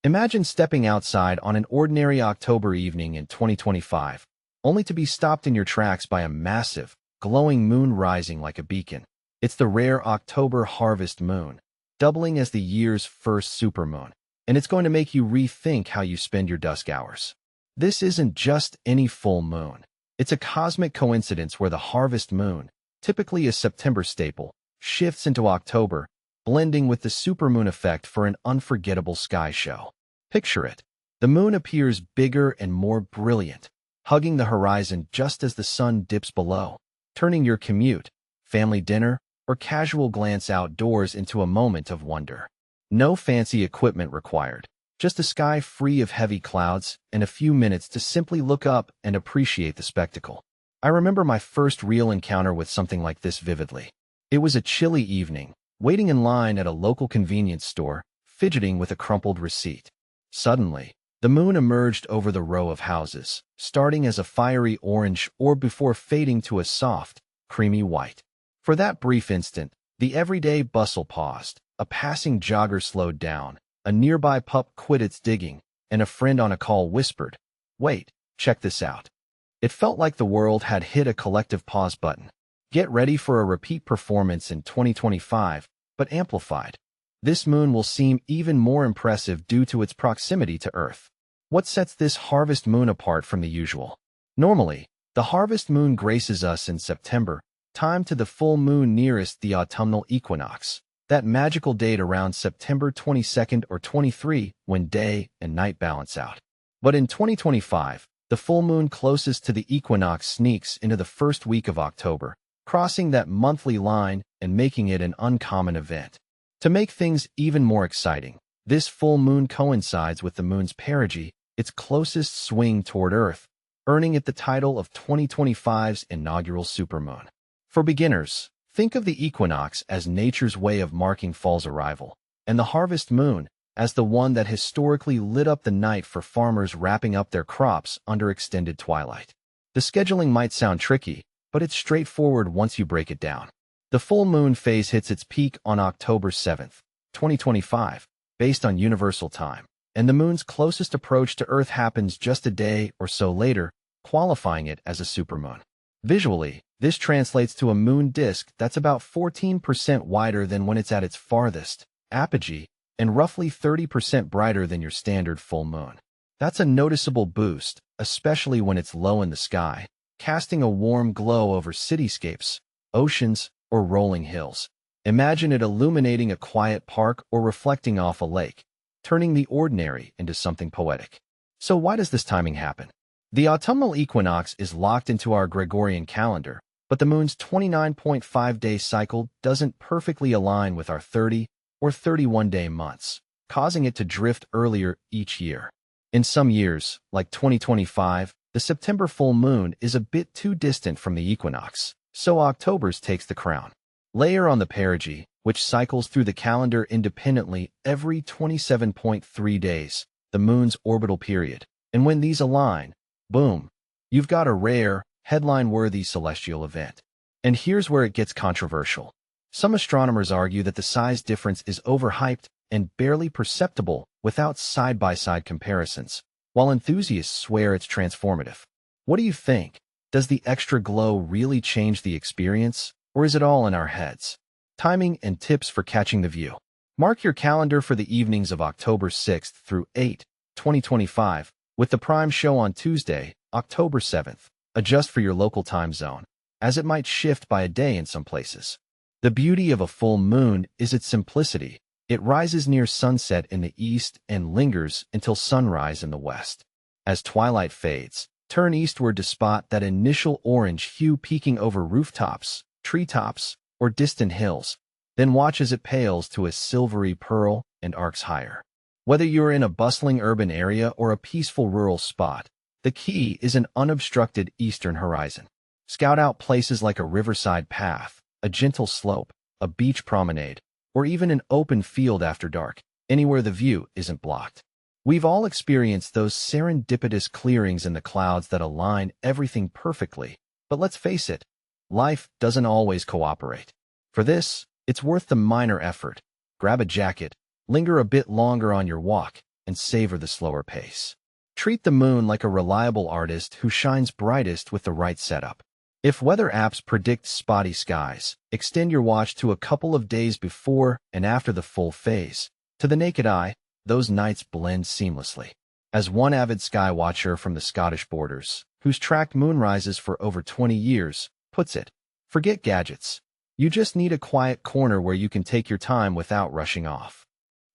Imagine stepping outside on an ordinary October evening in 2025, only to be stopped in your tracks by a massive, glowing moon rising like a beacon. It's the rare October harvest moon, doubling as the year's first supermoon, and it's going to make you rethink how you spend your dusk hours. This isn't just any full moon. It's a cosmic coincidence where the harvest moon, typically a September staple, shifts into October, blending with the supermoon effect for an unforgettable sky show. Picture it. The moon appears bigger and more brilliant, hugging the horizon just as the sun dips below, turning your commute, family dinner, or casual glance outdoors into a moment of wonder. No fancy equipment required, just a sky free of heavy clouds and a few minutes to simply look up and appreciate the spectacle. I remember my first real encounter with something like this vividly. It was a chilly evening, waiting in line at a local convenience store, fidgeting with a crumpled receipt. Suddenly, the moon emerged over the row of houses, starting as a fiery orange orb before fading to a soft, creamy white. For that brief instant, the everyday bustle paused. A passing jogger slowed down, a nearby pup quit its digging, and a friend on a call whispered, "Wait, check this out." It felt like the world had hit a collective pause button. Get ready for a repeat performance in 2025, but amplified. This moon will seem even more impressive due to its proximity to Earth. What sets this harvest moon apart from the usual? Normally, the harvest moon graces us in September, time to the full moon nearest the autumnal equinox, that magical date around September 22nd or 23 when day and night balance out. But in 2025, the full moon closest to the equinox sneaks into the first week of October, crossing that monthly line and making it an uncommon event. To make things even more exciting, this full moon coincides with the moon's perigee, its closest swing toward Earth, earning it the title of 2025's inaugural supermoon. For beginners, think of the equinox as nature's way of marking fall's arrival, and the harvest moon as the one that historically lit up the night for farmers wrapping up their crops under extended twilight. The scheduling might sound tricky, but it's straightforward once you break it down. The full moon phase hits its peak on October 7th, 2025, based on universal time, and the moon's closest approach to Earth happens just a day or so later, qualifying it as a supermoon. Visually, this translates to a moon disk that's about 14% wider than when it's at its farthest apogee and roughly 30% brighter than your standard full moon. That's a noticeable boost, especially when it's low in the sky, casting a warm glow over cityscapes, oceans, or rolling hills. Imagine it illuminating a quiet park or reflecting off a lake, turning the ordinary into something poetic. So why does this timing happen? The autumnal equinox is locked into our Gregorian calendar, but the moon's 29.5-day cycle doesn't perfectly align with our 30 or 31-day months, causing it to drift earlier each year. In some years, like 2025, the September full moon is a bit too distant from the equinox, so October's takes the crown. Layer on the perigee, which cycles through the calendar independently every 27.3 days, the moon's orbital period, and when these align, boom, you've got a rare, headline-worthy celestial event. And here's where it gets controversial. Some astronomers argue that the size difference is overhyped and barely perceptible without side-by-side comparisons, while enthusiasts swear it's transformative. What do you think? Does the extra glow really change the experience, or is it all in our heads? Timing and tips for catching the view. Mark your calendar for the evenings of October 6th through 8th, 2025, with the prime show on Tuesday, October 7th. Adjust for your local time zone, as it might shift by a day in some places. The beauty of a full moon is its simplicity. It rises near sunset in the east and lingers until sunrise in the west. As twilight fades, turn eastward to spot that initial orange hue peeking over rooftops, treetops, or distant hills, then watch as it pales to a silvery pearl and arcs higher. Whether you're in a bustling urban area or a peaceful rural spot, the key is an unobstructed eastern horizon. Scout out places like a riverside path, a gentle slope, a beach promenade, or even an open field after dark, anywhere the view isn't blocked. We've all experienced those serendipitous clearings in the clouds that align everything perfectly, but let's face it, life doesn't always cooperate. For this, it's worth the minor effort. Grab a jacket, linger a bit longer on your walk, and savor the slower pace. Treat the moon like a reliable artist who shines brightest with the right setup. If weather apps predict spotty skies, extend your watch to a couple of days before and after the full phase. To the naked eye, those nights blend seamlessly. As one avid sky watcher from the Scottish borders, who's tracked moonrises for over 20 years, puts it, forget gadgets. You just need a quiet corner where you can take your time without rushing off.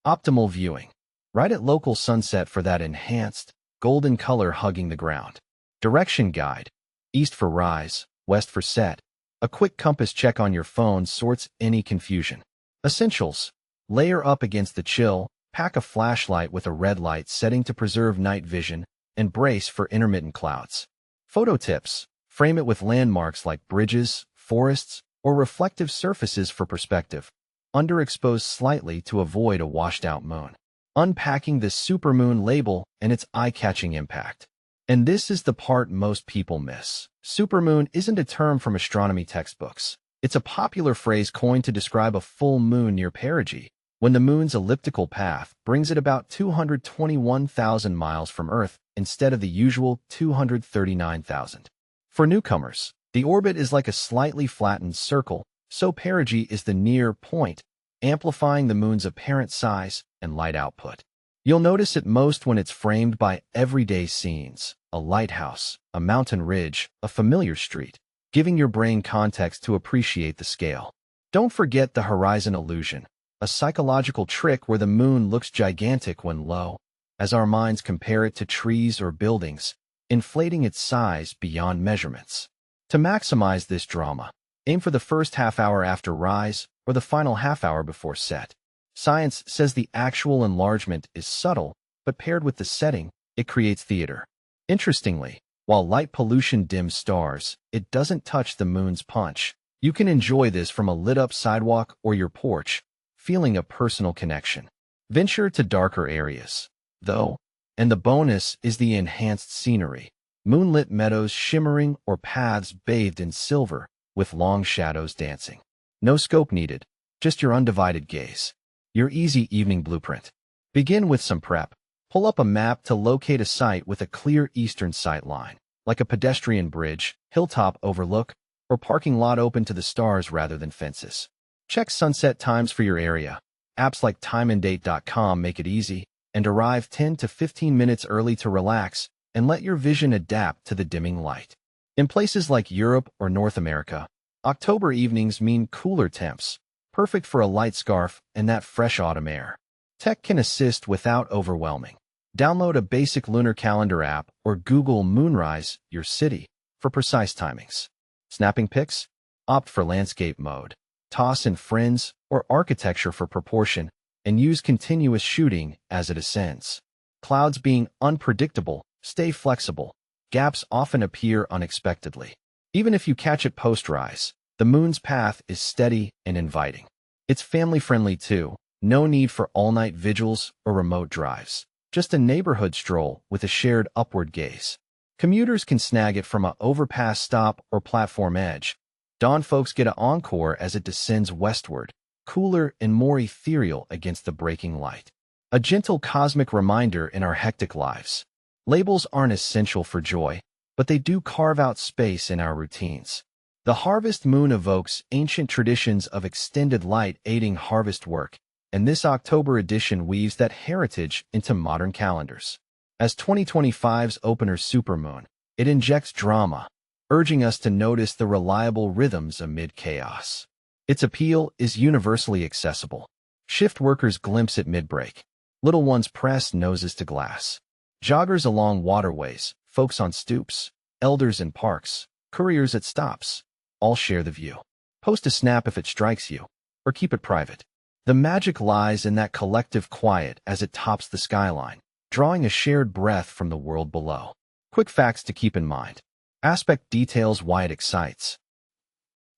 Optimal viewing. Right at local sunset for that enhanced, golden color hugging the ground. Direction guide. East for rise, west for set. A quick compass check on your phone sorts any confusion. Essentials. Layer up against the chill, pack a flashlight with a red light setting to preserve night vision, and brace for intermittent clouds. Photo tips. Frame it with landmarks like bridges, forests, or reflective surfaces for perspective. Underexpose slightly to avoid a washed-out moon. Unpacking the supermoon label and its eye-catching impact. And this is the part most people miss. Supermoon isn't a term from astronomy textbooks. It's a popular phrase coined to describe a full moon near perigee, when the moon's elliptical path brings it about 221,000 miles from Earth instead of the usual 239,000. For newcomers, the orbit is like a slightly flattened circle, so perigee is the near point, amplifying the moon's apparent size and light output. You'll notice it most when it's framed by everyday scenes, a lighthouse, a mountain ridge, a familiar street, giving your brain context to appreciate the scale. Don't forget the horizon illusion, a psychological trick where the moon looks gigantic when low, as our minds compare it to trees or buildings, inflating its size beyond measurements. To maximize this drama, aim for the first half hour after rise or the final half hour before set. Science says the actual enlargement is subtle, but paired with the setting, it creates theater. Interestingly, while light pollution dims stars, it doesn't touch the moon's punch. You can enjoy this from a lit-up sidewalk or your porch, feeling a personal connection. Venture to darker areas, though, and the bonus is the enhanced scenery. Moonlit meadows shimmering or paths bathed in silver, with long shadows dancing. No scope needed, just your undivided gaze. Your easy evening blueprint. Begin with some prep. Pull up a map to locate a site with a clear eastern sight line, like a pedestrian bridge, hilltop overlook, or parking lot open to the stars rather than fences. Check sunset times for your area. Apps like timeanddate.com make it easy, and arrive 10 to 15 minutes early to relax and let your vision adapt to the dimming light. In places like Europe or North America, October evenings mean cooler temps, perfect for a light scarf and that fresh autumn air. Tech can assist without overwhelming. Download a basic lunar calendar app or Google Moonrise, your city, for precise timings. Snapping pics? Opt for landscape mode. Toss in friends or architecture for proportion, and use continuous shooting as it ascends. Clouds being unpredictable, stay flexible. Gaps often appear unexpectedly. Even if you catch it post-rise, the moon's path is steady and inviting. It's family-friendly too. No need for all-night vigils or remote drives. Just a neighborhood stroll with a shared upward gaze. Commuters can snag it from an overpass stop or platform edge. Dawn folks get an encore as it descends westward, cooler and more ethereal against the breaking light. A gentle cosmic reminder in our hectic lives. Labels aren't essential for joy, but they do carve out space in our routines. The harvest moon evokes ancient traditions of extended light aiding harvest work, and this October edition weaves that heritage into modern calendars. As 2025's opener Supermoon, it injects drama, urging us to notice the reliable rhythms amid chaos. Its appeal is universally accessible. Shift workers glimpse it mid-break. Little ones press noses to glass. Joggers along waterways, folks on stoops, elders in parks, couriers at stops, all share the view. Post a snap if it strikes you, or keep it private. The magic lies in that collective quiet as it tops the skyline, drawing a shared breath from the world below. Quick facts to keep in mind. Aspect details why it excites.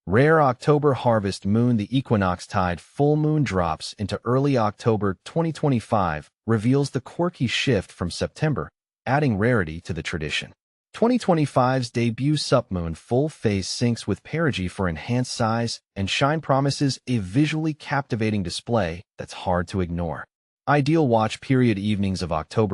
Rare October harvest moon. The equinox tide full moon drops into early October 2025 reveals the quirky shift from September, adding rarity to the tradition. 2025's debut submoon full phase syncs with perigee for enhanced size and shine, promises a visually captivating display that's hard to ignore. Ideal watch period evenings of October